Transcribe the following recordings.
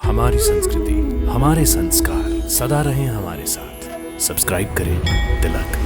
हमारी संस्कृति, हमारे संस्कार सदा रहें हमारे साथ। सब्सक्राइब करें तिलक।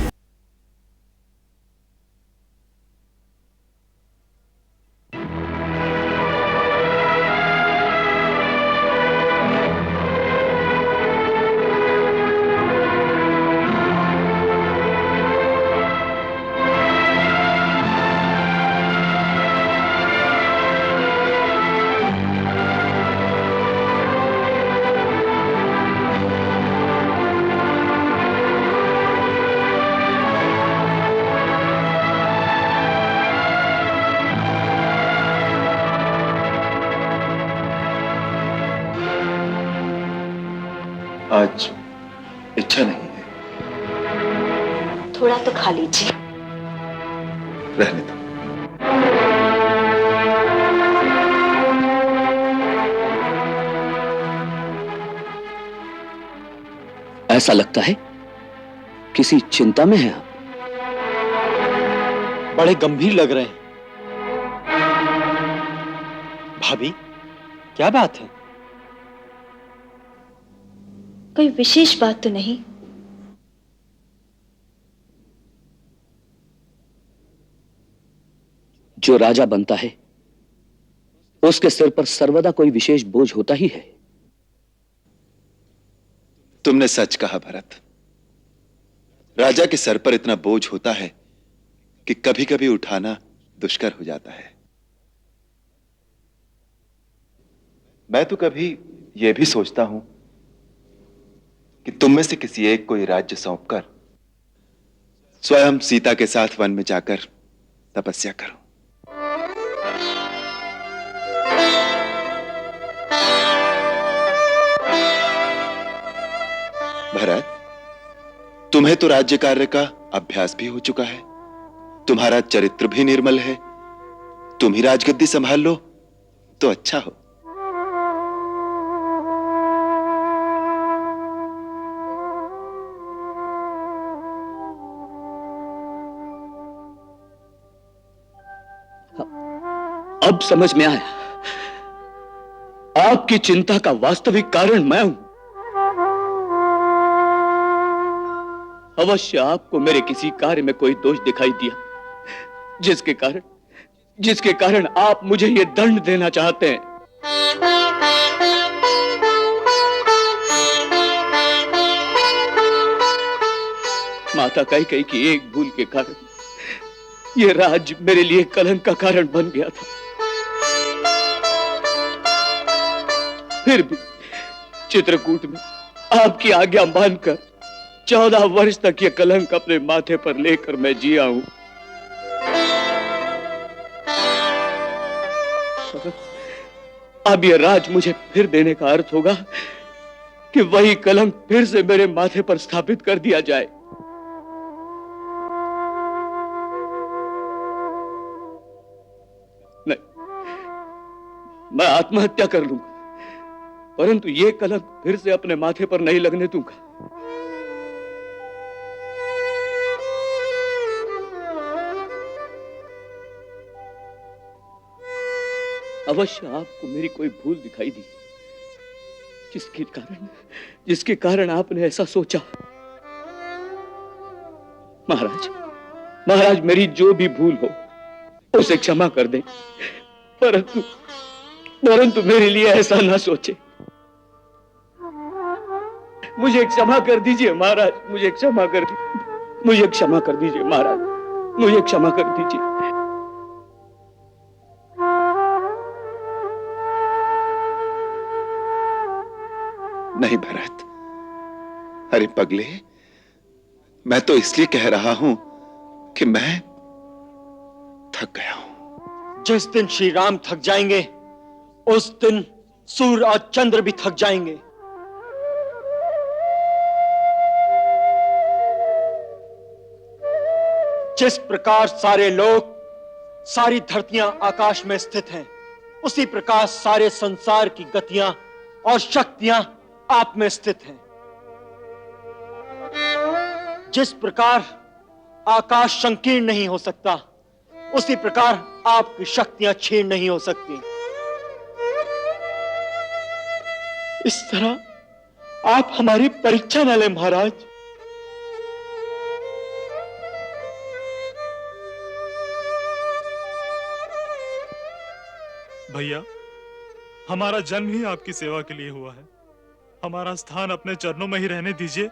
आज इच्छा नहीं है। थोड़ा तो खा लीजिए। रहने दो। ऐसा लगता है किसी चिंता में है आप। बड़े गंभीर लग रहे हैं। भाभी, क्या बात है? कोई विशेष बात तो नहीं। जो राजा बनता है उसके सिर पर सर्वदा कोई विशेष बोझ होता ही है। तुमने सच कहा भरत। राजा के सर पर इतना बोझ होता है कि कभी कभी उठाना दुष्कर हो जाता है। मैं तो कभी यह भी सोचता हूं कि तुम में से किसी एक को ये राज्य सौंपकर स्वयं सीता के साथ वन में जाकर तपस्या करो। भरत, तुम्हें तो राज्य कार्य का अभ्यास भी हो चुका है, तुम्हारा चरित्र भी निर्मल है। तुम ही राजगद्दी संभाल लो तो अच्छा हो। अब समझ में आया, आपकी चिंता का वास्तविक कारण मैं हूं। अवश्य आपको मेरे किसी कार्य में कोई दोष दिखाई दिया जिसके कारण आप मुझे यह दंड देना चाहते हैं। माता कैकेयी की एक भूल के कारण यह राज्य मेरे लिए कलंक का कारण बन गया था। फिर भी चित्रकूट में आपकी आज्ञा मानकर 14 वर्ष तक यह कलंक अपने माथे पर लेकर मैं जिया हूं। अब यह राज मुझे फिर देने का अर्थ होगा कि वही कलंक फिर से मेरे माथे पर स्थापित कर दिया जाए। नहीं, मैं आत्महत्या कर लूंगा, परंतु यह कलंक फिर से अपने माथे पर नहीं लगने दूंगा। अवश्य आपको मेरी कोई भूल दिखाई दी जिसके कारण आपने ऐसा सोचा। महाराज, मेरी जो भी भूल हो उसे क्षमा कर दें, परंतु मेरे लिए ऐसा ना सोचे। मुझे क्षमा कर दीजिए महाराज, मुझे क्षमा कर दीजिए महाराज, मुझे क्षमा कर दीजिए। नहीं भरत, अरे पगले, मैं तो इसलिए कह रहा हूं कि मैं थक गया हूं। जिस दिन श्री राम थक जाएंगे उस दिन सूर्य और चंद्र भी थक जाएंगे। जिस प्रकार सारे लोग, सारी धरतियां आकाश में स्थित हैं, उसी प्रकार सारे संसार की गतियां और शक्तियां आप में स्थित हैं। जिस प्रकार आकाश संकीर्ण नहीं हो सकता, उसी प्रकार आपकी शक्तियां क्षीण नहीं हो सकती। इस तरह आप हमारी परीक्षा न लें महाराज। भैया, हमारा जन्म ही आपकी सेवा के लिए हुआ है। हमारा स्थान अपने चरणों में ही रहने दीजिए।